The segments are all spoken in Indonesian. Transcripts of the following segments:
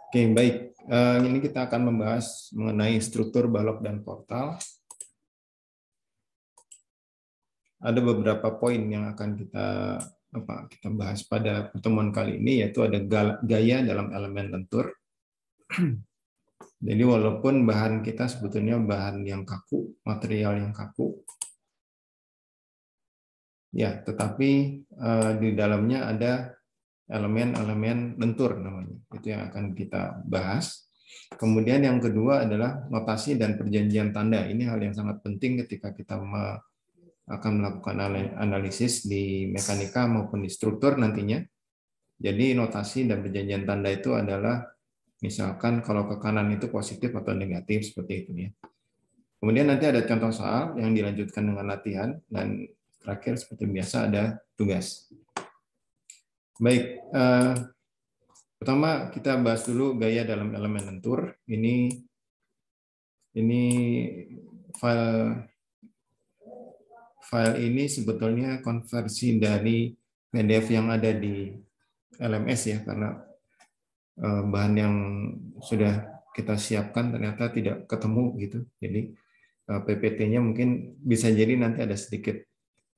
Oke, baik. Ini kita akan membahas mengenai struktur balok dan portal. Ada beberapa poin yang akan kita bahas pada pertemuan kali ini, yaitu ada gaya dalam elemen lentur. Jadi walaupun bahan kita sebetulnya bahan yang kaku, material yang kaku, ya, tetapi di dalamnya ada elemen-elemen lentur namanya. Itu yang akan kita bahas. Kemudian yang kedua adalah notasi dan perjanjian tanda. Ini hal yang sangat penting ketika kita akan melakukan analisis di mekanika maupun di struktur nantinya. Jadi notasi dan perjanjian tanda itu adalah misalkan kalau ke kanan itu positif atau negatif seperti itu ya. Kemudian nanti ada contoh soal yang dilanjutkan dengan latihan, dan terakhir seperti biasa ada tugas. Baik, pertama kita bahas dulu gaya dalam elemen lentur. Ini file ini sebetulnya konversi dari PDF yang ada di LMS ya, karena bahan yang sudah kita siapkan ternyata tidak ketemu gitu. Jadi PPT-nya mungkin bisa jadi nanti ada sedikit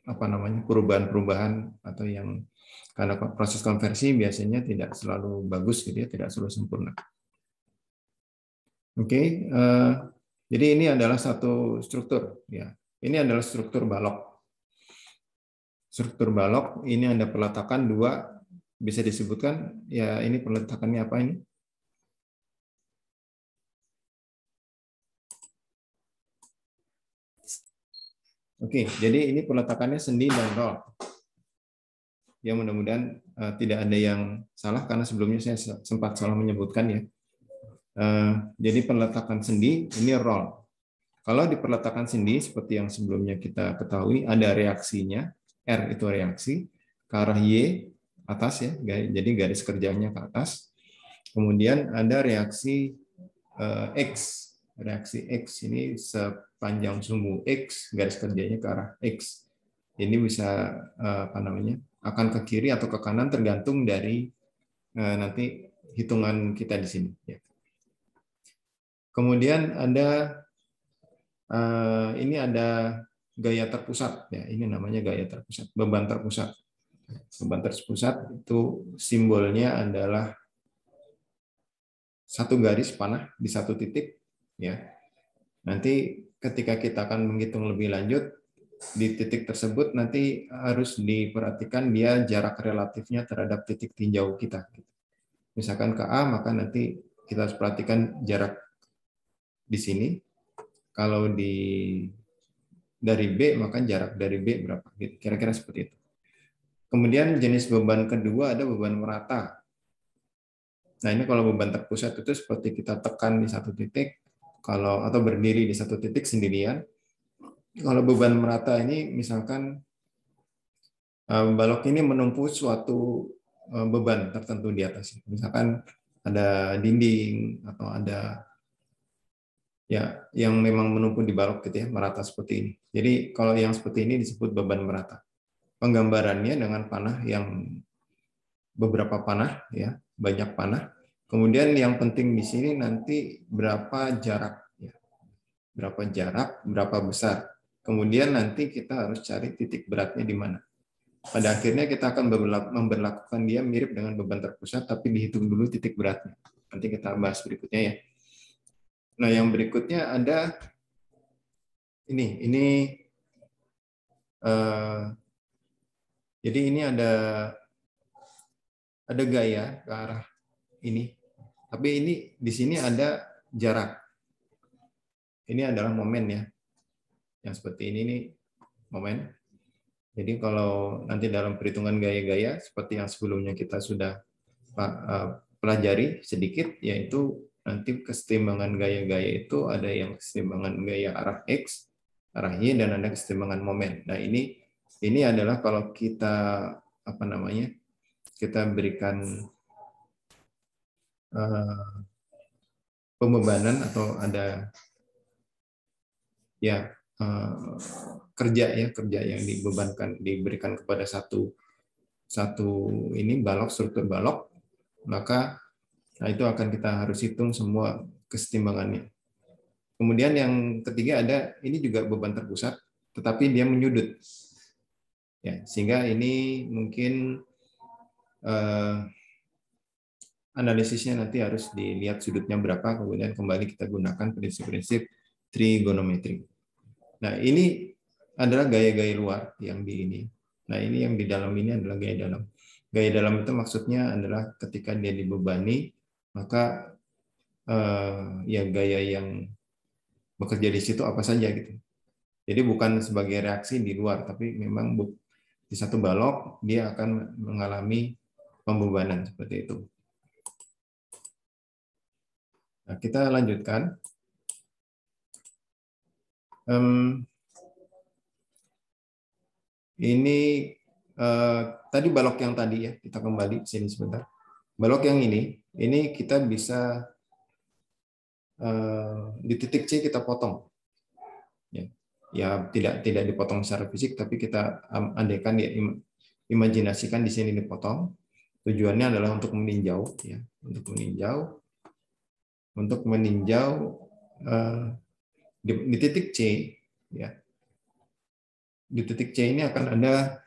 perubahan-perubahan, atau yang karena proses konversi biasanya tidak selalu bagus gitu ya, tidak selalu sempurna. Oke, jadi ini adalah satu struktur ya. Ini adalah struktur balok. Struktur balok ini ada peletakan dua, bisa disebutkan ya, ini peletakannya apa ini? Oke, jadi ini peletakannya sendi dan roll. Ya, mudah-mudahan tidak ada yang salah karena sebelumnya saya sempat salah menyebutkan ya. Jadi peletakan sendi ini roll. Kalau di peletakan sendi seperti yang sebelumnya kita ketahui, ada reaksinya, R itu reaksi ke arah Y atas ya, jadi garis kerjanya ke atas. Kemudian ada reaksi X. Reaksi X ini sepanjang sumbu X, garis kerjanya ke arah X. Ini bisa akan ke kiri atau ke kanan tergantung dari nanti hitungan kita di sini. Kemudian ini ada gaya terpusat ya, ini namanya gaya terpusat, beban terpusat. Beban terpusat itu simbolnya adalah satu garis panah di satu titik ya. Nanti ketika kita akan menghitung lebih lanjut di titik tersebut, nanti harus diperhatikan dia jarak relatifnya terhadap titik tinjau kita. Misalkan ke A, maka nanti kita harus perhatikan jarak di sini. Kalau dari B, maka jarak dari B berapa? Kira-kira seperti itu. Kemudian jenis beban kedua ada beban merata. Nah, ini kalau beban terpusat itu seperti kita tekan di satu titik, atau berdiri di satu titik sendirian. Kalau beban merata ini misalkan balok ini menumpu suatu beban tertentu di atas. Misalkan ada dinding atau ada ya yang memang menumpu di balok gitu ya, merata seperti ini. Jadi kalau yang seperti ini disebut beban merata. Penggambarannya dengan panah yang beberapa panah ya, banyak panah. Kemudian yang penting di sini nanti berapa jarak ya. Berapa jarak, berapa besar. Kemudian nanti kita harus cari titik beratnya di mana. Pada akhirnya kita akan memberlakukan dia mirip dengan beban terpusat, tapi dihitung dulu titik beratnya. Nanti kita bahas berikutnya ya. Nah, yang berikutnya ada ini. Jadi ini ada gaya ke arah ini. Tapi ini di sini ada jarak. Ini adalah momen ya. Yang seperti ini nih momen. Jadi kalau nanti dalam perhitungan gaya-gaya seperti yang sebelumnya kita sudah pelajari sedikit, yaitu nanti kesetimbangan gaya-gaya itu ada yang kesetimbangan gaya arah X, arah Y, dan ada kesetimbangan momen. Nah, ini adalah kalau kita kita berikan pembebanan atau ada ya kerja yang diberikan kepada satu ini balok, struktur balok, maka Nah, itu akan kita harus hitung semua kesetimbangannya. Kemudian yang ketiga ada, ini juga beban terpusat, tetapi dia menyudut. Ya, sehingga ini mungkin analisisnya nanti harus dilihat sudutnya berapa, kemudian kembali kita gunakan prinsip-prinsip trigonometri. Nah, ini adalah gaya-gaya luar yang di ini. Nah, ini yang di dalam ini adalah gaya dalam. Gaya dalam itu maksudnya adalah ketika dia dibebani, maka ya gaya yang bekerja di situ apa saja gitu. Jadi bukan sebagai reaksi di luar, tapi memang di satu balok dia akan mengalami pembebanan seperti itu. Nah, kita lanjutkan. Ini tadi balok yang tadi ya, kita kembali ke sini sebentar. Balok yang ini kita bisa di titik C kita potong. Ya tidak dipotong secara fisik, tapi kita andaikan ya, imajinasikan di sini dipotong. Tujuannya adalah untuk meninjau, ya, untuk meninjau di titik C, ya. Di titik C ini akan ada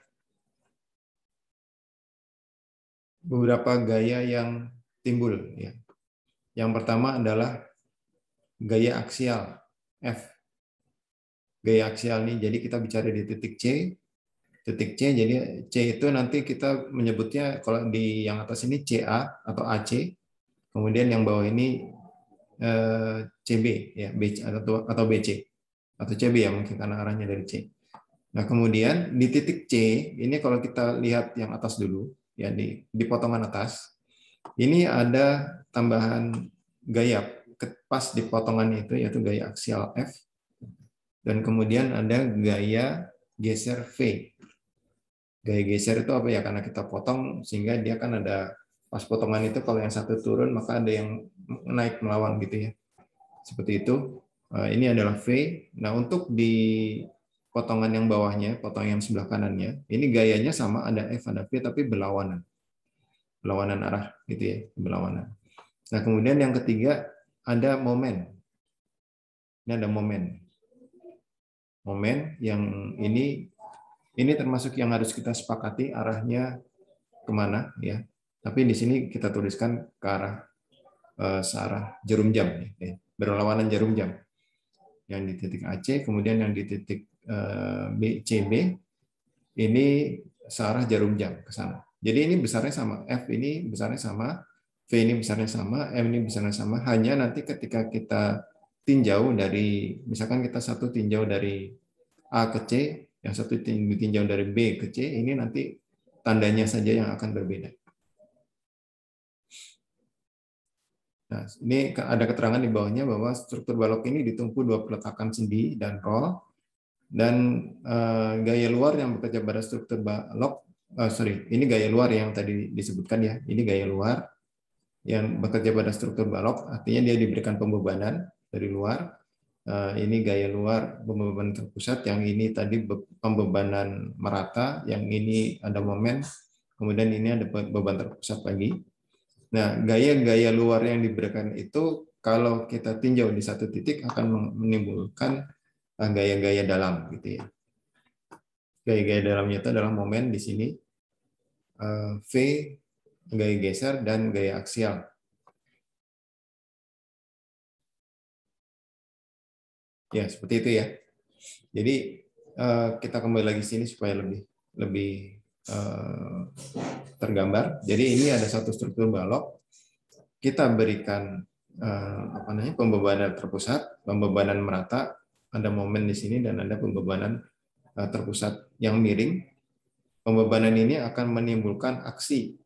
beberapa gaya yang timbul, ya. Yang pertama adalah gaya aksial F. Gaya aksial ini, jadi kita bicara di titik C. Titik C, jadi C itu nanti kita menyebutnya kalau di yang atas ini CA atau AC, kemudian yang bawah ini CB, ya, BC atau BC atau CB ya mungkin karena arahnya dari C. Nah kemudian di titik C ini kalau kita lihat yang atas dulu, ya di potongan atas, ini ada tambahan gaya pas di potongan itu yaitu gaya aksial F, dan kemudian ada gaya geser V. Gaya geser itu apa ya? Karena kita potong sehingga dia kan ada pas potongan itu kalau yang satu turun maka ada yang naik melawan gitu ya. Seperti itu. Ini adalah V. Nah, untuk di potongan yang bawahnya, potongan yang sebelah kanannya, ini gayanya sama, ada F, ada V tapi berlawanan. Berlawanan arah gitu ya, berlawanan. Nah, kemudian yang ketiga ada momen. Ini ada momen. Momen yang ini termasuk yang harus kita sepakati arahnya kemana ya. Tapi di sini kita tuliskan ke arah searah jarum jam, ya. Berlawanan jarum jam. Yang di titik AC, kemudian yang di titik CB ini searah jarum jam ke sana. Jadi ini besarnya sama, F ini besarnya sama, V ini besarnya sama, M ini besarnya sama. Hanya nanti ketika kita tinjau dari, misalkan kita satu tinjau dari A ke C, yang satu ditinjau dari B ke C, ini nanti tandanya saja yang akan berbeda. Nah, ini ada keterangan di bawahnya bahwa struktur balok ini ditumpu dua peletakan sendi dan roll, dan gaya luar yang bekerja pada struktur balok, ini gaya luar yang tadi disebutkan ya, ini gaya luar yang bekerja pada struktur balok, artinya dia diberikan pembebanan dari luar. Ini gaya luar pembebanan terpusat, yang ini tadi pembebanan merata, yang ini ada momen, kemudian ini ada beban terpusat lagi. Nah, gaya-gaya luar yang diberikan itu kalau kita tinjau di satu titik akan menimbulkan gaya-gaya dalam gitu ya. Gaya-gaya dalamnya itu adalah momen di sini, V, gaya geser, dan gaya aksial. Ya, seperti itu ya. Jadi kita kembali lagi sini supaya lebih tergambar. Jadi ini ada satu struktur balok. Kita berikan pembebanan terpusat, pembebanan merata, ada momen di sini dan ada pembebanan terpusat yang miring. Pembebanan ini akan menimbulkan aksi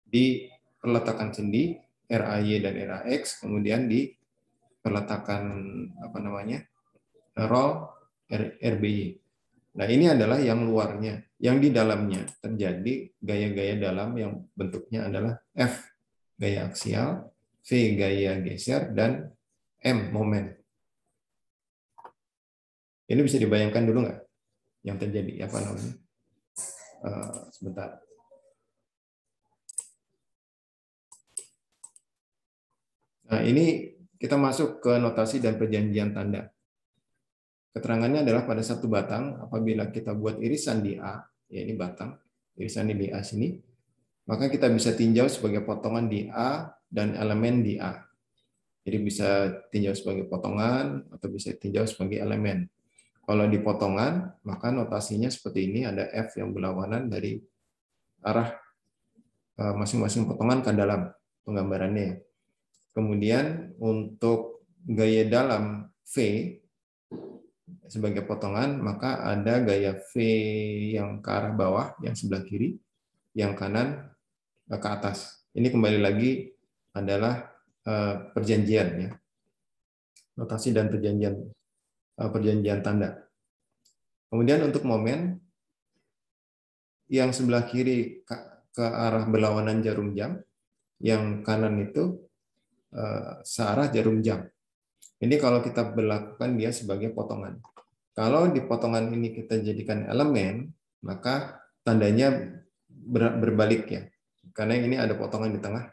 di peletakan sendi RAY dan RAX, kemudian di peletakan roll RBY. Nah, ini adalah yang luarnya. Yang di dalamnya terjadi gaya-gaya dalam yang bentuknya adalah F, gaya aksial, V, gaya geser, dan M, momen. Ini bisa dibayangkan dulu nggak yang terjadi? Apa namanya? Sebentar. Nah, ini kita masuk ke notasi dan perjanjian tanda. Keterangannya adalah pada satu batang, apabila kita buat irisan di A, ya ini batang, irisan di A sini, maka kita bisa tinjau sebagai potongan di A dan elemen di A. Jadi bisa tinjau sebagai potongan atau bisa tinjau sebagai elemen. Kalau di potongan, maka notasinya seperti ini, ada F yang berlawanan dari arah masing-masing potongan ke dalam penggambarannya. Kemudian untuk gaya dalam V sebagai potongan, maka ada gaya V yang ke arah bawah, yang sebelah kiri, yang kanan ke atas. Ini kembali lagi adalah perjanjian, ya, notasi dan perjanjian tanda. Kemudian untuk momen, yang sebelah kiri ke arah berlawanan jarum jam, yang kanan itu searah jarum jam. Ini kalau kita berlakukan dia sebagai potongan. Kalau di potongan ini kita jadikan elemen, maka tandanya berbalik, ya. Karena ini ada potongan di tengah.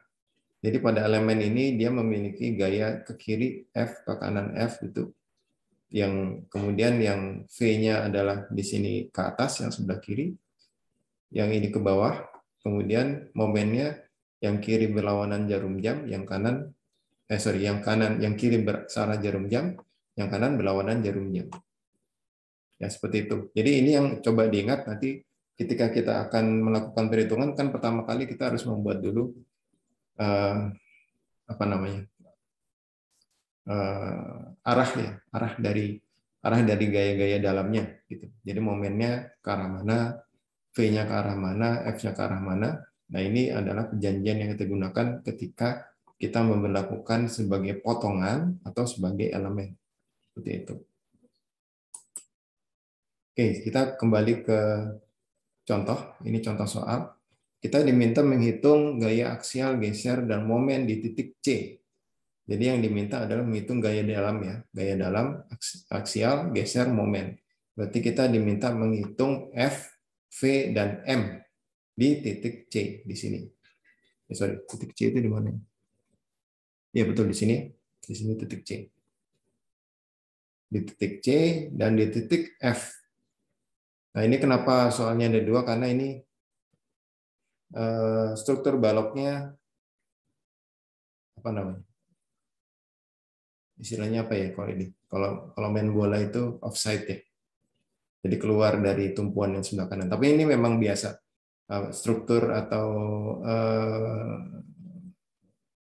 Jadi pada elemen ini dia memiliki gaya ke kiri F, ke kanan F itu. Yang kemudian yang V-nya adalah di sini ke atas yang sebelah kiri, yang ini ke bawah. Kemudian momennya yang kiri berlawanan jarum jam, yang kanan yang kiri searah jarum jam, yang kanan berlawanan jarum jam. Ya, seperti itu. Jadi ini yang coba diingat nanti ketika kita akan melakukan perhitungan, kan pertama kali kita harus membuat dulu apa namanya, arah, ya, arah dari gaya-gaya dalamnya gitu. Jadi momennya ke arah mana, V-nya ke arah mana, F-nya ke arah mana. Nah, ini adalah perjanjian yang kita gunakan ketika kita memperlakukan sebagai potongan atau sebagai elemen. Seperti itu. Oke, kita kembali ke contoh. Ini contoh soal. Kita diminta menghitung gaya aksial, geser, dan momen di titik C. Jadi yang diminta adalah menghitung gaya dalam, ya. Gaya dalam, aksial, geser, momen. Berarti kita diminta menghitung F, V, dan M di titik C di sini. Sorry, titik C itu di mana? Ya, betul, di sini. Di sini titik C. Di titik C dan di titik F. Nah, ini kenapa soalnya ada dua, karena ini struktur baloknya apa namanya? Istilahnya apa ya kalau ini? Kalau main bola itu offside, ya. Jadi keluar dari tumpuan yang sebelah kanan. Tapi ini memang biasa struktur atau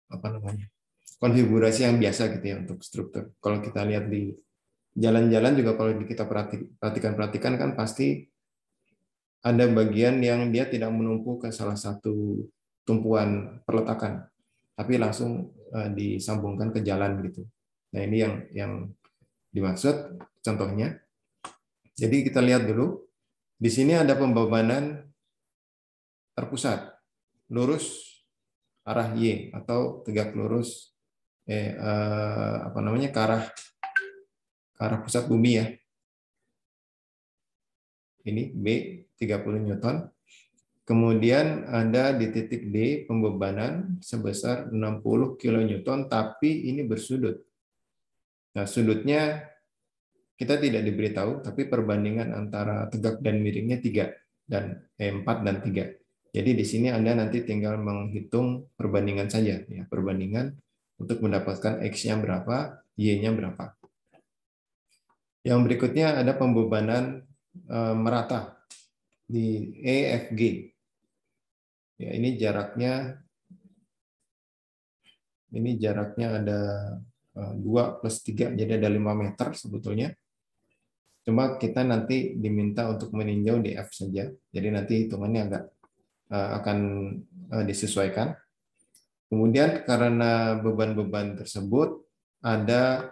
apa namanya, konfigurasi yang biasa gitu ya untuk struktur. Kalau kita lihat di jalan-jalan juga, kalau kita perhatikan kan pasti ada bagian yang dia tidak menumpuk ke salah satu tumpuan perletakan, tapi langsung disambungkan ke jalan gitu. Nah, ini yang dimaksud contohnya. Jadi kita lihat dulu. Di sini ada pembebanan terpusat, lurus arah Y atau tegak lurus apa namanya, ke arah pusat bumi, ya. Ini B 30 Newton. Kemudian ada di titik D pembebanan sebesar 60 kN, tapi ini bersudut. Nah, sudutnya kita tidak diberitahu, tapi perbandingan antara tegak dan miringnya 4 dan 3. Jadi di sini Anda nanti tinggal menghitung perbandingan saja, ya, perbandingan untuk mendapatkan X-nya berapa, Y-nya berapa. Yang berikutnya ada pembebanan merata di EFG. Ya, ini jaraknya ada 2 + 3, jadi ada 5 meter sebetulnya. Cuma kita nanti diminta untuk meninjau di F saja, jadi nanti hitungannya akan disesuaikan. Kemudian karena beban-beban tersebut ada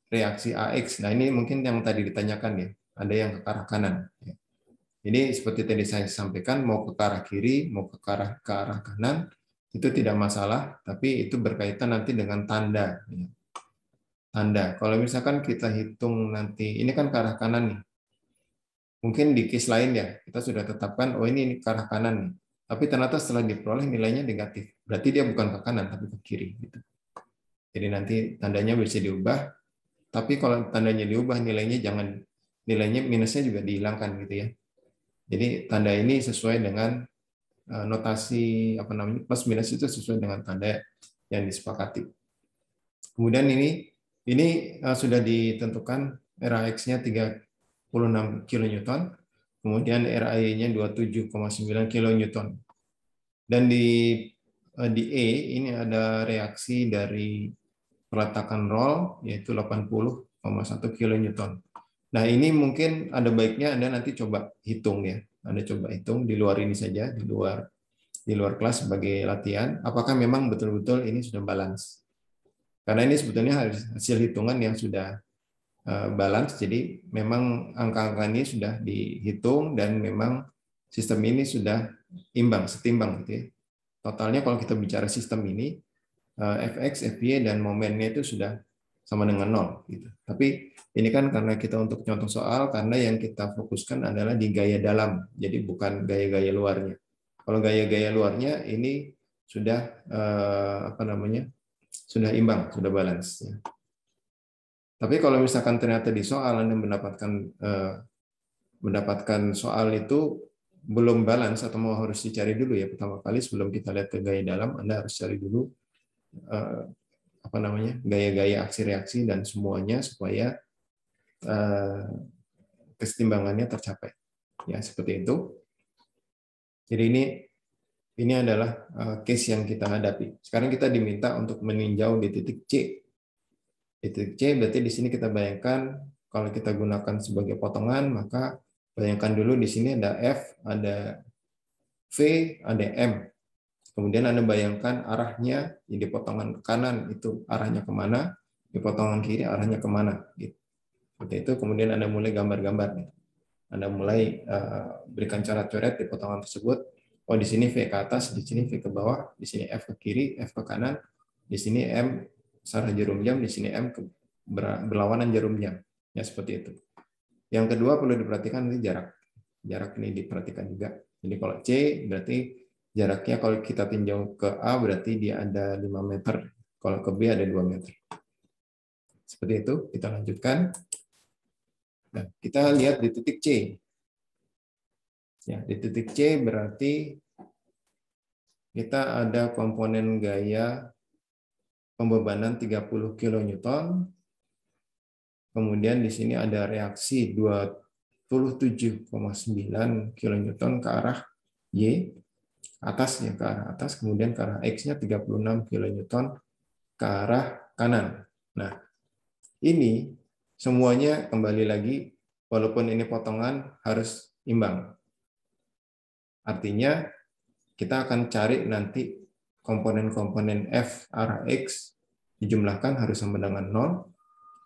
reaksi AX. Nah, ini mungkin yang tadi ditanyakan, ya, ada yang ke arah kanan. Jadi seperti tadi saya sampaikan, mau ke arah kiri, mau ke arah kanan, itu tidak masalah, tapi itu berkaitan nanti dengan tanda. Tanda. Kalau misalkan kita hitung nanti, ini kan ke arah kanan nih. Mungkin di case lain, ya, kita sudah tetapkan, oh ini ke arah kanan nih. Tapi ternyata setelah diperoleh nilainya negatif. Berarti dia bukan ke kanan, tapi ke kiri. Gitu. Jadi nanti tandanya bisa diubah, tapi kalau tandanya diubah nilainya minusnya juga dihilangkan gitu ya. Jadi tanda ini sesuai dengan notasi apa namanya plus minus itu sesuai dengan tanda yang disepakati. Kemudian ini sudah ditentukan RAX-nya 36 kN, kemudian RAE-nya 27,9 kN. Dan di E ini ada reaksi dari peletakan roll yaitu 80,1 kN. Nah, ini mungkin ada baiknya Anda nanti coba hitung ya. Anda coba hitung di luar ini saja, di luar kelas sebagai latihan, apakah memang betul-betul ini sudah balance. Karena ini sebetulnya hasil hitungan yang sudah balance, jadi memang angka-angka ini sudah dihitung dan memang sistem ini sudah setimbang gitu ya. Totalnya kalau kita bicara sistem ini, Fx, Fy, dan momennya itu sudah sama dengan 0. Gitu. Tapi ini kan karena kita untuk contoh soal, karena yang kita fokuskan adalah di gaya dalam, jadi bukan gaya-gaya luarnya. Kalau gaya-gaya luarnya ini sudah sudah imbang, sudah balance. Ya. Tapi kalau misalkan ternyata di soal Anda mendapatkan soal itu belum balance atau mau harus dicari dulu ya, pertama kali sebelum kita lihat ke gaya dalam, Anda harus cari dulu gaya-gaya aksi reaksi dan semuanya supaya kesetimbangannya tercapai. Ya, seperti itu. Jadi ini adalah case yang kita hadapi. Sekarang kita diminta untuk meninjau di titik C. Di titik C berarti di sini kita bayangkan kalau kita gunakan sebagai potongan, maka bayangkan dulu di sini ada F, ada V, ada M. Kemudian Anda bayangkan arahnya di potongan kanan itu arahnya kemana, di potongan kiri arahnya kemana. Gitu. Seperti itu. Kemudian Anda mulai gambar-gambar. Anda mulai berikan coret-coret di potongan tersebut. Oh, di sini V ke atas, di sini V ke bawah, di sini F ke kiri, F ke kanan, di sini M searah jarum jam, di sini M berlawanan jarum jam. Ya, seperti itu. Yang kedua perlu diperhatikan ini jarak. Jarak ini diperhatikan juga. Jadi kalau C berarti jaraknya kalau kita tinjau ke A berarti dia ada 5 meter. Kalau ke B ada 2 meter. Seperti itu. Kita lanjutkan. Nah, kita lihat di titik C. Ya, di titik C berarti kita ada komponen gaya pembebanan 30 kN. Kemudian di sini ada reaksi 27,9 kN ke arah Y, atasnya ke arah atas, kemudian ke arah X-nya 36 kN ke arah kanan. Nah, ini semuanya kembali lagi, walaupun ini potongan harus imbang. Artinya kita akan cari nanti komponen-komponen F arah X dijumlahkan harus sama dengan 0.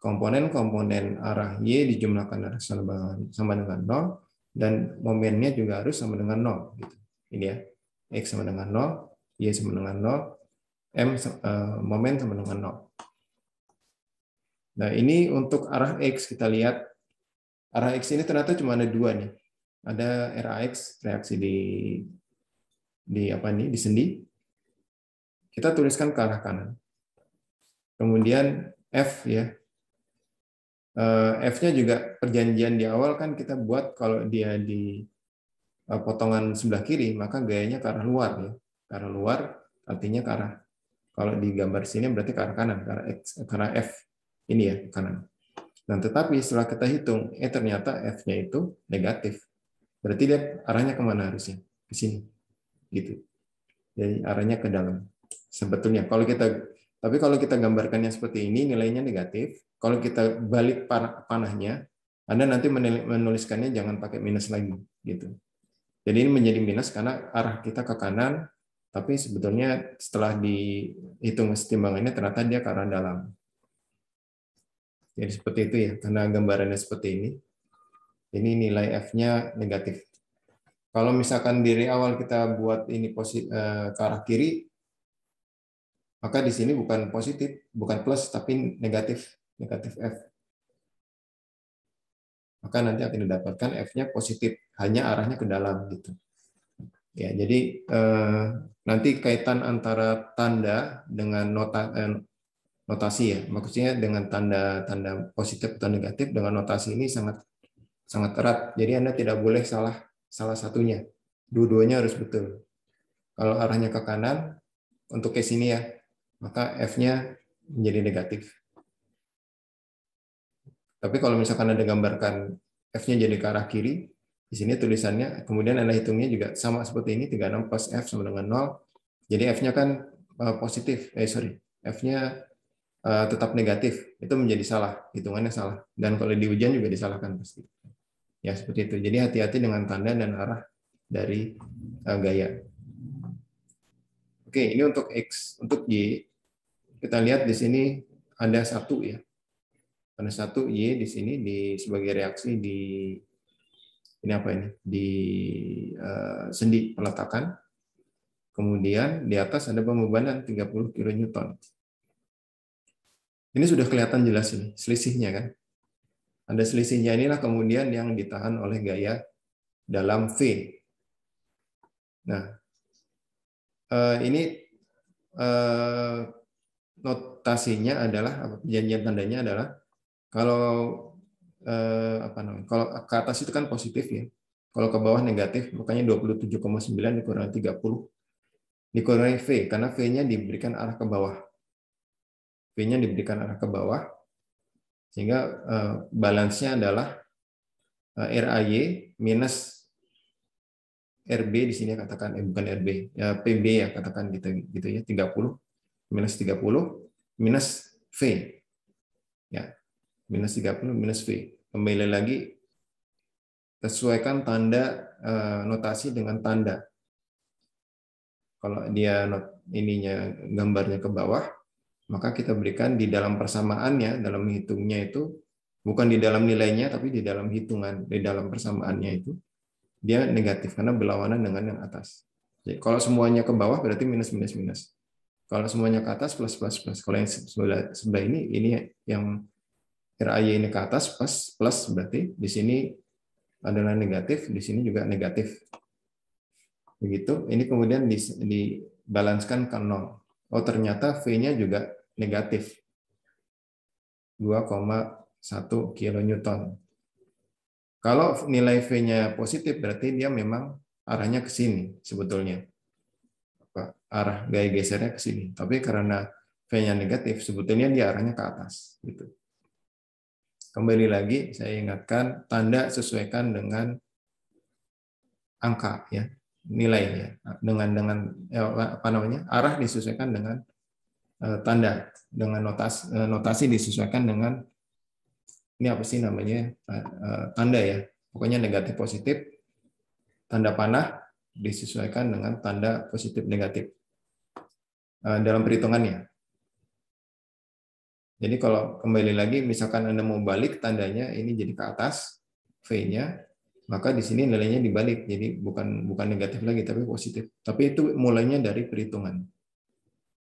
Komponen-komponen arah Y dijumlahkan harus sama dengan 0. Dan momennya juga harus sama dengan 0. Gitu. Ini ya. X sama dengan 0, Y sama dengan 0, momen sama dengan 0. Nah, ini untuk arah X kita lihat. Arah X ini ternyata cuma ada 2 nih. Ada RAX, reaksi di sendi. Kita tuliskan ke arah kanan. Kemudian F ya. F-nya juga perjanjian di awal kan kita buat kalau dia di potongan sebelah kiri, maka gayanya ke arah luar ya. Ke arah luar artinya ke arah, kalau di gambar sini berarti ke arah kanan, ke arah F. Ini ya, kanan. Nah, tetapi setelah kita hitung, ternyata F-nya itu negatif. Berarti dia arahnya kemana harusnya? Ke sini. Gitu. Jadi arahnya ke dalam. Sebetulnya tapi kalau kita gambarkannya seperti ini, nilainya negatif. Kalau kita balik panahnya, Anda nanti menuliskannya jangan pakai minus lagi, gitu. Jadi ini menjadi minus karena arah kita ke kanan, tapi sebetulnya setelah dihitung kesetimbangannya ternyata dia ke arah dalam. Jadi seperti itu ya, karena gambarannya seperti ini. Ini nilai F-nya negatif. Kalau misalkan dari awal kita buat ini ke arah kiri, maka di sini bukan positif, bukan plus, tapi negatif F. Maka nanti akan didapatkan F-nya positif, hanya arahnya ke dalam gitu. Ya, jadi nanti kaitan antara tanda dengan notasi ya. Maksudnya dengan tanda positif atau negatif dengan notasi ini sangat sangat erat. Jadi Anda tidak boleh salah satunya. Dua-duanya harus betul. Kalau arahnya ke kanan untuk case ini ya, maka F-nya menjadi negatif. Tapi kalau misalkan Anda gambarkan F-nya jadi ke arah kiri, di sini tulisannya, kemudian Anda hitungnya juga sama seperti ini, 36 plus F sama dengan 0. Jadi F-nya kan positif, F-nya tetap negatif. Itu menjadi salah, hitungannya salah. Dan kalau di ujian juga disalahkan pasti. Ya, seperti itu. Jadi hati-hati dengan tanda dan arah dari gaya. Oke, ini untuk X. Untuk Y, kita lihat di sini ada satu ya. Ada satu Y di sini sebagai reaksi di ini apa ini? Di sendi peletakan. Kemudian di atas ada pembebanan 30 kN. Ini sudah kelihatan jelas ini, selisihnya kan. Ada selisihnya, inilah kemudian yang ditahan oleh gaya dalam V. Nah, ini notasinya adalah, perjanjian tandanya adalah kalau kalau ke atas itu kan positif ya. Kalau ke bawah negatif, makanya 27,9 dikurangi 30 dikurangi V, karena V-nya diberikan arah ke bawah. V-nya diberikan arah ke bawah, sehingga balance-nya adalah RAY minus RB di sini katakan, bukan RB, ya PB ya katakan gitu ya, 30 minus V. Ya, minus 30 minus V. Kembali lagi, sesuaikan tanda notasi dengan tanda. Kalau dia ininya gambarnya ke bawah, maka kita berikan di dalam persamaannya, dalam hitungnya itu, bukan di dalam nilainya, tapi di dalam hitungan, di dalam persamaannya itu, dia negatif, karena berlawanan dengan yang atas. Jadi, kalau semuanya ke bawah, berarti minus, minus, minus. Kalau semuanya ke atas, plus, plus, plus. Kalau yang sebelah ini yang RAY ini ke atas, plus, berarti di sini adalah negatif, di sini juga negatif. Begitu, ini kemudian dibalanskan ke 0. Oh, ternyata V-nya juga negatif. 2,1 kilonewton. Kalau nilai V-nya positif, berarti dia memang arahnya ke sini sebetulnya. Arah gaya gesernya ke sini. Tapi karena V-nya negatif, sebetulnya dia arahnya ke atas. Gitu. Kembali lagi, saya ingatkan, tanda sesuaikan dengan angka, ya, nilai, ya, dengan arah disesuaikan dengan tanda, dengan notasi disesuaikan dengan ini apa sih namanya, tanda ya, pokoknya negatif positif, tanda panah disesuaikan dengan tanda positif negatif dalam perhitungannya. Jadi kalau kembali lagi, misalkan Anda mau balik tandanya ini jadi ke atas V-nya, maka di sini nilainya dibalik, jadi bukan negatif lagi tapi positif. Tapi itu mulainya dari perhitungan.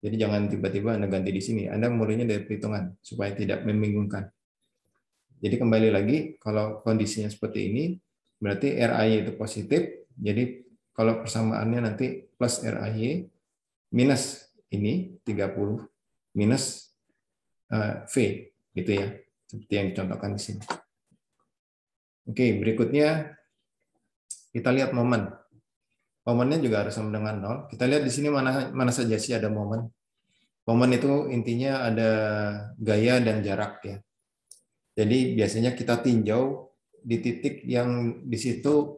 Jadi jangan tiba-tiba Anda ganti di sini. Anda mulainya dari perhitungan supaya tidak membingungkan. Jadi kembali lagi, kalau kondisinya seperti ini, berarti RAY itu positif. Jadi kalau persamaannya nanti plus RAY minus ini 30 minus V, gitu ya, seperti yang dicontohkan di sini. Oke, berikutnya kita lihat momen. Momennya juga harus sama dengan 0. Kita lihat di sini mana saja sih ada momen. Momen itu intinya ada gaya dan jarak ya. Jadi biasanya kita tinjau di titik yang di situ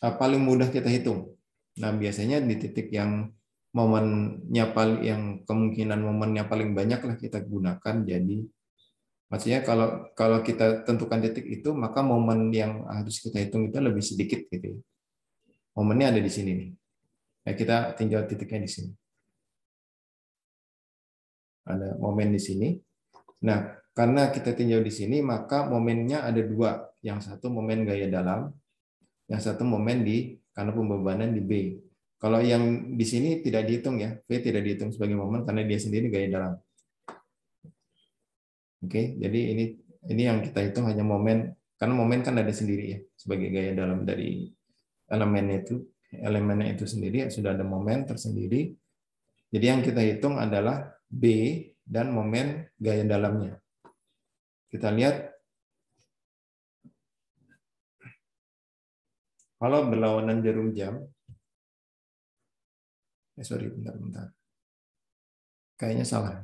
paling mudah kita hitung. Nah, biasanya di titik yang momennya yang kemungkinan momennya paling banyak lah kita gunakan. Jadi maksudnya kalau kita tentukan titik itu, maka momen yang harus kita hitung itu lebih sedikit gitu ya. Momennya ada di sini nih. Nah, kita tinjau titiknya di sini. Ada momen di sini. Nah, karena kita tinjau di sini, maka momennya ada dua. Yang satu momen gaya dalam, yang satu momen karena pembebanan di B. Kalau yang di sini tidak dihitung ya, V tidak dihitung sebagai momen karena dia sendiri gaya dalam. Oke, jadi ini yang kita hitung hanya momen, karena momen kan ada sendiri ya sebagai gaya dalam dari elemennya itu sendiri sudah ada momen tersendiri. Jadi yang kita hitung adalah B dan momen gaya dalamnya. Kita lihat kalau berlawanan jarum jam, sorry, bentar. Kayaknya salah.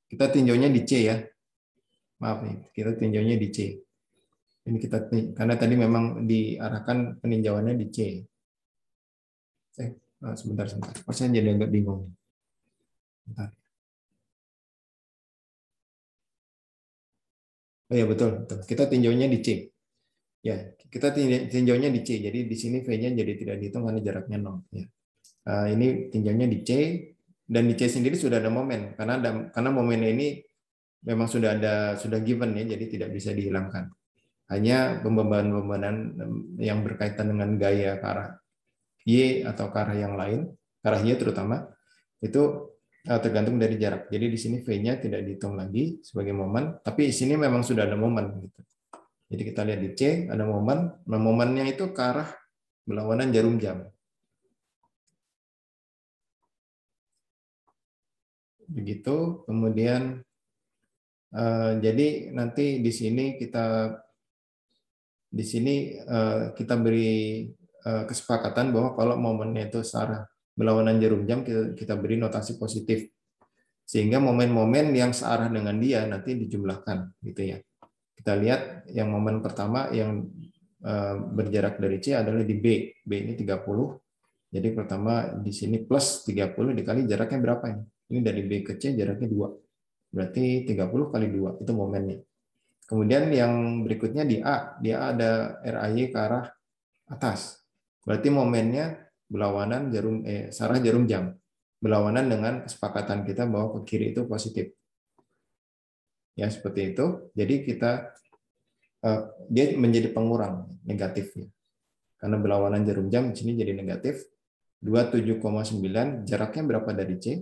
Kita tinjaunya di C ya. Maaf nih, kita tinjaunya di C. Ini kita karena tadi memang diarahkan peninjauannya di C. Sebentar. Saya jadi agak bingung. Bentar. Oh ya betul. Kita tinjaunya di C. Ya, kita tinjaunya di C. Jadi di sini V-nya jadi tidak dihitung karena jaraknya 0. Ya. Ini tinjaunya di C, dan di C sendiri sudah ada momen karena momen ini memang sudah given ya, jadi tidak bisa dihilangkan. Hanya pembebanan yang berkaitan dengan gaya ke arah Y atau ke arah yang lain, ke arah Y terutama, itu tergantung dari jarak. Jadi di sini V-nya tidak dihitung lagi sebagai momen, tapi di sini memang sudah ada momen. Gitu. Jadi kita lihat di C ada momen, momennya itu ke arah berlawanan jarum jam. Begitu, kemudian jadi nanti di sini kita beri kesepakatan bahwa kalau momennya itu searah berlawanan jarum jam kita beri notasi positif, sehingga momen-momen yang searah dengan dia nanti dijumlahkan, gitu ya. Kita lihat yang momen pertama yang berjarak dari C adalah di B. B ini 30. Jadi pertama di sini plus 30 dikali jaraknya berapa ini? Ini dari B ke C jaraknya 2. Berarti 30 kali 2 itu momennya. Kemudian yang berikutnya di A ada RAY ke arah atas. Berarti momennya berlawanan searah jarum jam. Berlawanan dengan kesepakatan kita bahwa ke kiri itu positif. Ya, seperti itu. Jadi dia menjadi pengurang negatifnya. Karena berlawanan jarum jam di sini jadi negatif. 27,9 jaraknya berapa dari C?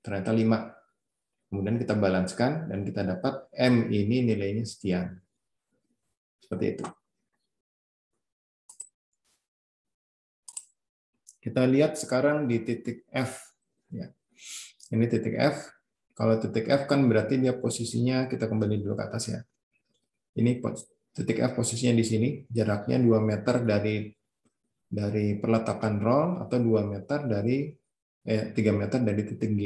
Ternyata 5. Kemudian kita balanskan dan kita dapat M ini nilainya sekian. Seperti itu. Kita lihat sekarang di titik F. Ya. Ini titik F. Kalau titik F kan berarti dia posisinya, kita kembali dulu ke atas ya. Ini titik F posisinya di sini, jaraknya 2 meter dari peletakan roll atau 2 meter dari 3 meter dari titik G.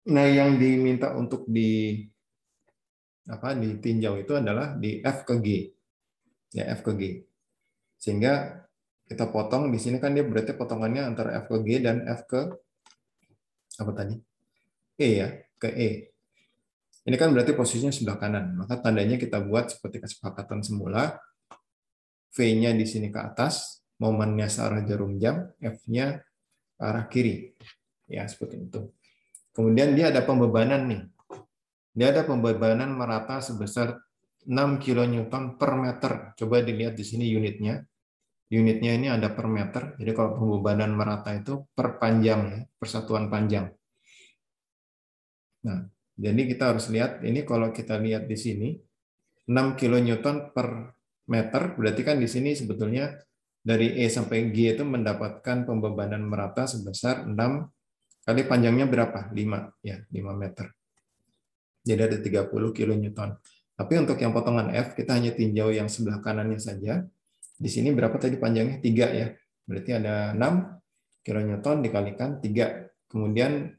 Nah, yang diminta untuk ditinjau itu adalah di F ke G. Ya, F ke G. Sehingga kita potong di sini kan dia berarti potongannya antara F ke G dan F ke apa tadi? E ya, ke E. Ini kan berarti posisinya sebelah kanan. Maka tandanya kita buat seperti kesepakatan semula. V-nya di sini ke atas, momennya searah jarum jam, F-nya ke arah kiri. Ya, seperti itu. Kemudian dia ada pembebanan nih. Dia ada pembebanan merata sebesar 6 kN per meter. Coba dilihat di sini unitnya. Unitnya ini ada per meter. Jadi kalau pembebanan merata itu per panjang, ya, persatuan panjang. Nah, jadi kita harus lihat ini kalau kita lihat di sini 6 kN per meter, berarti kan di sini sebetulnya dari E sampai G itu mendapatkan pembebanan merata sebesar 6 kali panjangnya berapa? 5 ya, 5 meter. Jadi ada 30 kN. Tapi untuk yang potongan F, kita hanya tinjau yang sebelah kanannya saja. Di sini berapa tadi panjangnya? 3 ya. Berarti ada 6 kN dikalikan 3. Kemudian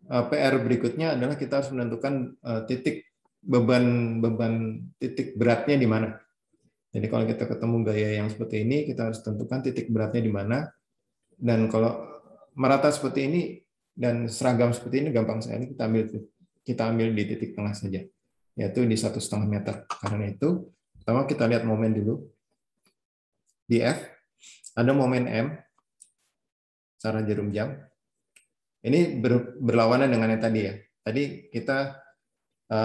PR berikutnya adalah kita harus menentukan titik beban titik beratnya di mana. Jadi kalau kita ketemu gaya yang seperti ini, kita harus tentukan titik beratnya di mana. Dan kalau merata seperti ini dan seragam seperti ini gampang sekali kita ambil di titik tengah saja, yaitu di 1,5 meter. Karena itu, pertama kita lihat momen dulu. Di F, ada momen M, searah jarum jam. Ini berlawanan dengan yang tadi ya. Tadi kita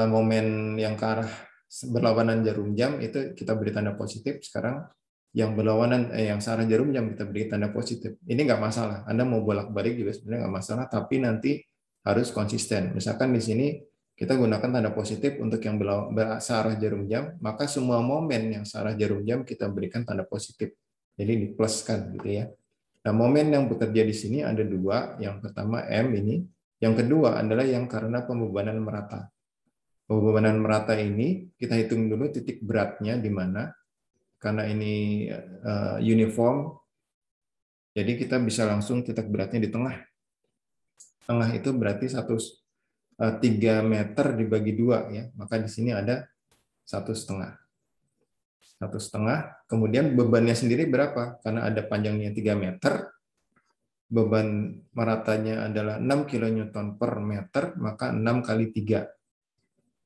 momen yang ke arah berlawanan jarum jam itu kita beri tanda positif. Sekarang yang berlawanan yang searah jarum jam kita beri tanda positif. Ini nggak masalah. Anda mau bolak-balik juga sebenarnya nggak masalah, tapi nanti harus konsisten. Misalkan di sini kita gunakan tanda positif untuk yang searah jarum jam, maka semua momen yang searah jarum jam kita berikan tanda positif. Jadi dipluskan gitu ya. Nah, momen yang bekerja di sini ada 2. Yang pertama M ini, Yang kedua adalah yang karena pembebanan merata. Pembebanan merata ini kita hitung dulu titik beratnya di mana. Karena ini uniform, jadi kita bisa langsung titik beratnya di tengah. Tengah itu berarti 3 meter dibagi 2 ya. Maka di sini ada 1,5. 1,5. Kemudian bebannya sendiri berapa? Karena ada panjangnya 3 meter, beban meratanya adalah 6 kN per meter, maka 6 kali 3.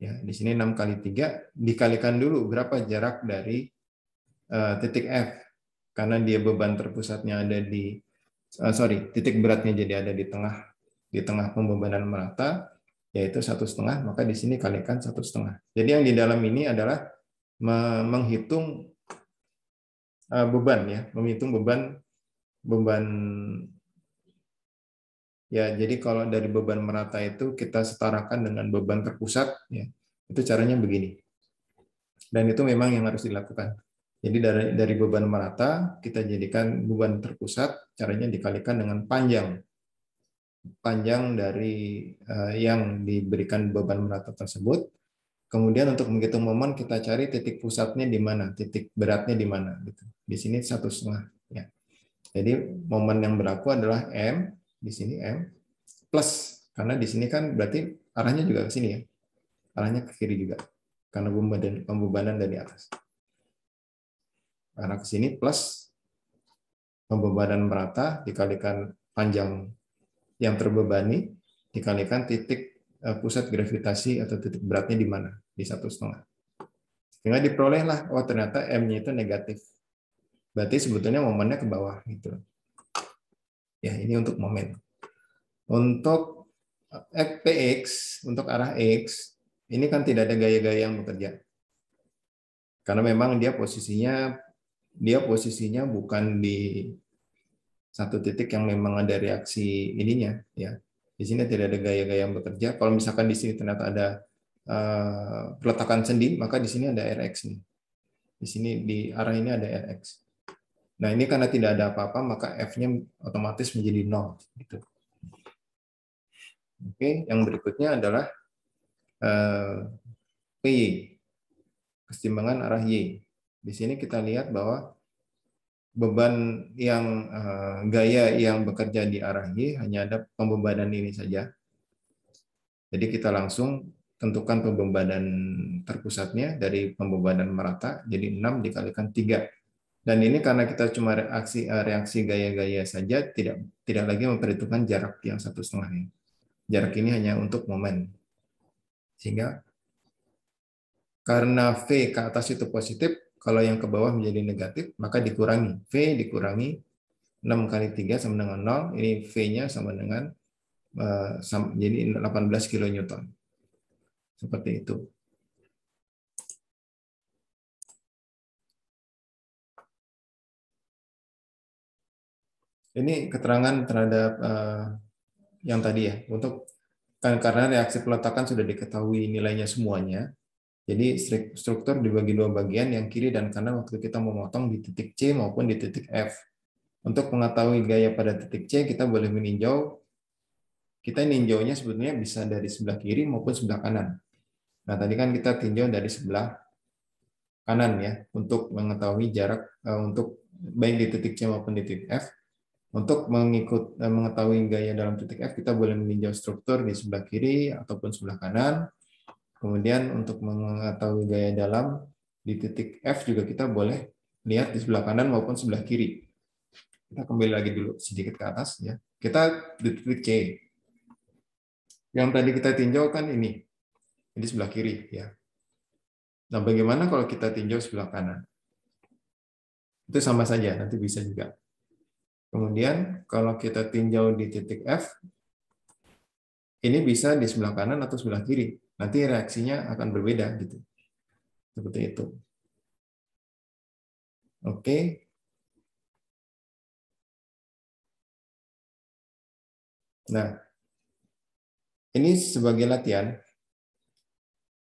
Ya, di sini 6 kali 3 dikalikan dulu berapa jarak dari titik F. Karena dia beban terpusatnya ada di titik beratnya jadi ada di tengah pembebanan merata, yaitu 1,5, maka di sini kalikan 1,5. Jadi yang di dalam ini adalah menghitung beban ya, menghitung beban ya. Jadi kalau dari beban merata itu kita setarakan dengan beban terpusat ya. Itu caranya begini. Dan itu memang yang harus dilakukan. Jadi dari beban merata kita jadikan beban terpusat, caranya dikalikan dengan panjang dari yang diberikan beban merata tersebut. Kemudian untuk menghitung momen kita cari titik pusatnya di mana, titik beratnya di mana. Gitu. Di sini 1,5. Ya. Jadi momen yang berlaku adalah M, di sini M, plus. Karena di sini kan berarti arahnya juga ke sini ya. Arahnya ke kiri juga. Karena pembebanan dari atas. Arah ke sini plus pembebanan merata dikalikan panjang yang terbebani dikalikan titik pusat gravitasi atau titik beratnya di mana, di 1,5. Sehingga diperolehlah, oh ternyata M-nya itu negatif. Berarti sebetulnya momennya ke bawah gitu. Ya, ini untuk momen. Untuk FPX, untuk arah X, ini kan tidak ada gaya-gaya yang bekerja. Karena memang dia posisinya bukan di satu titik yang memang ada reaksi ininya ya. Di sini tidak ada gaya-gaya yang bekerja. Kalau misalkan di sini ternyata ada peletakan sendi, maka di sini ada Rx nih. Di sini di arah ini ada Rx. Nah, ini karena tidak ada apa-apa, maka F-nya otomatis menjadi 0 gitu. Oke, yang berikutnya adalah PY, keseimbangan arah Y. Di sini kita lihat bahwa beban yang gaya yang bekerja di arah Y hanya ada pembebanan ini saja. Jadi kita langsung tentukan pembebanan terpusatnya dari pembebanan merata, jadi 6 dikalikan 3. Dan ini karena kita cuma reaksi gaya-gaya saja, tidak lagi memperhitungkan jarak yang 1,5. Jarak ini hanya untuk momen. Sehingga karena V ke atas itu positif, kalau yang ke bawah menjadi negatif, maka dikurangi. V dikurangi 6 kali 3 sama dengan 0, ini V-nya sama dengan jadi 18 kN. Seperti itu. Ini keterangan terhadap yang tadi ya, untuk karena reaksi peletakan sudah diketahui nilainya semuanya, jadi struktur dibagi 2 bagian, yang kiri dan kanan waktu kita memotong di titik C maupun di titik F. Untuk mengetahui gaya pada titik C, kita boleh meninjau. Kita ninjaunya sebetulnya bisa dari sebelah kiri maupun sebelah kanan. Nah, tadi kan kita tinjau dari sebelah kanan ya, untuk mengetahui jarak untuk baik di titik C maupun di titik F. Untuk mengetahui gaya dalam titik F, kita boleh meninjau struktur di sebelah kiri ataupun sebelah kanan. Kemudian untuk mengetahui gaya dalam di titik F juga kita boleh lihat di sebelah kanan maupun sebelah kiri. Kita kembali lagi dulu sedikit ke atas ya. Kita di titik C. Yang tadi kita tinjau kan ini sebelah kiri ya. Nah, bagaimana kalau kita tinjau sebelah kanan? Itu sama saja, nanti bisa juga. Kemudian kalau kita tinjau di titik F, ini bisa di sebelah kanan atau sebelah kiri. Nanti reaksinya akan berbeda gitu. Seperti itu. Oke. Nah, ini sebagai latihan.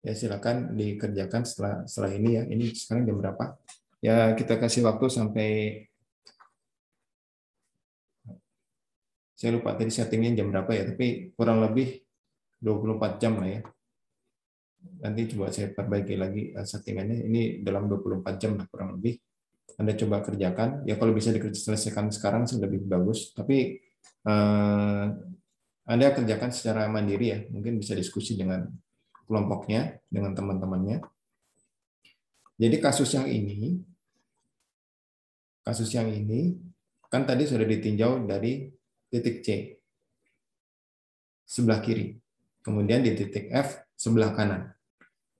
Ya, silakan dikerjakan setelah ini ya. Ini sekarang jam berapa? Ya, kita kasih waktu sampai Saya lupa tadi settingnya jam berapa ya, tapi kurang lebih 24 jam lah ya. Nanti coba saya perbaiki lagi settingannya. Ini dalam 24 jam lah kurang lebih. Anda coba kerjakan. Ya kalau bisa diselesaikan sekarang sih lebih bagus. Tapi Anda kerjakan secara mandiri ya. Mungkin bisa diskusi dengan kelompoknya, dengan teman-temannya. Jadi kasus yang ini kan tadi sudah ditinjau dari titik C sebelah kiri. Kemudian di titik F sebelah kanan.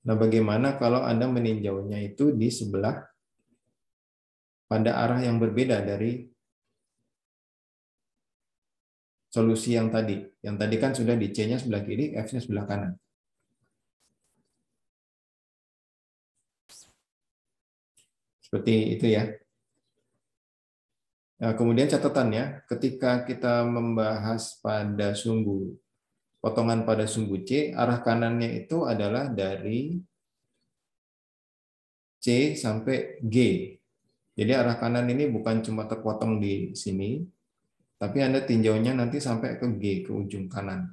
Nah, bagaimana kalau Anda meninjaunya itu di sebelah pada arah yang berbeda dari solusi yang tadi. Yang tadi kan sudah di C-nya sebelah kiri, F-nya sebelah kanan. Seperti itu ya. Nah, kemudian catatannya, ketika kita membahas pada sumbu, potongan pada sumbu C, arah kanannya itu adalah dari C sampai G. Jadi arah kanan ini bukan cuma terpotong di sini, tapi Anda tinjaunya nanti sampai ke G, ke ujung kanan.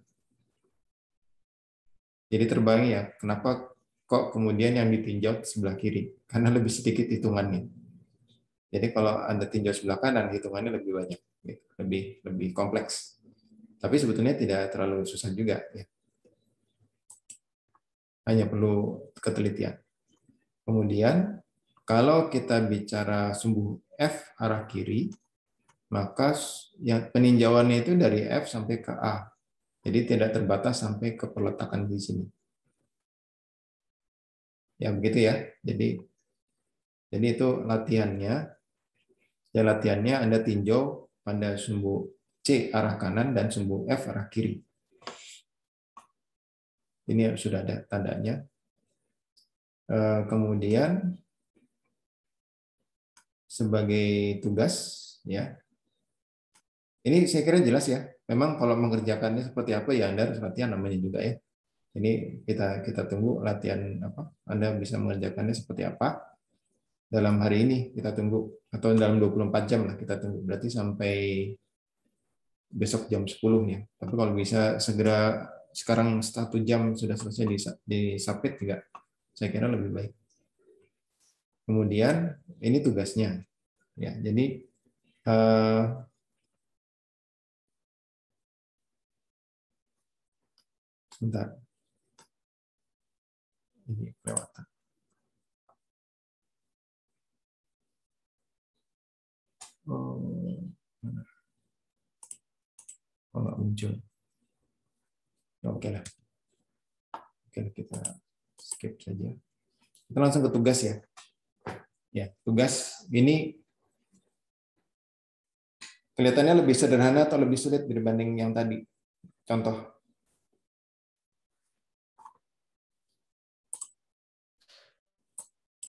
Jadi terbayang ya, kenapa kok kemudian yang ditinjau sebelah kiri? Karena lebih sedikit hitungannya. Jadi kalau Anda tinjau sebelah kanan, hitungannya lebih banyak, lebih kompleks. Tapi sebetulnya tidak terlalu susah juga. Ya. Hanya perlu ketelitian. Kemudian, kalau kita bicara sumbu F arah kiri, maka yang peninjauannya itu dari F sampai ke A. Jadi tidak terbatas sampai ke peletakan di sini. Ya begitu ya. Jadi itu latihannya. Ya latihannya Anda tinjau pada sumbu C arah kanan dan sumbu F arah kiri. Ini sudah ada tandanya. Kemudian sebagai tugas ya. Ini saya kira jelas ya. Memang kalau mengerjakannya seperti apa ya Anda harus latihan namanya juga ya. Ini kita tunggu latihan apa Anda bisa mengerjakannya seperti apa dalam hari ini kita tunggu atau dalam 24 jam lah kita tunggu. Berarti sampai besok jam 10 ya. Tapi kalau bisa segera sekarang 1 jam sudah selesai di submit juga saya kira lebih baik. Kemudian ini tugasnya ya. Jadi sebentar. Ini kelewatan. Oh, nggak muncul. Oke lah. Oke, kita skip saja. Kita langsung ke tugas ya. Ya, tugas ini kelihatannya lebih sederhana atau lebih sulit dibanding yang tadi? Contoh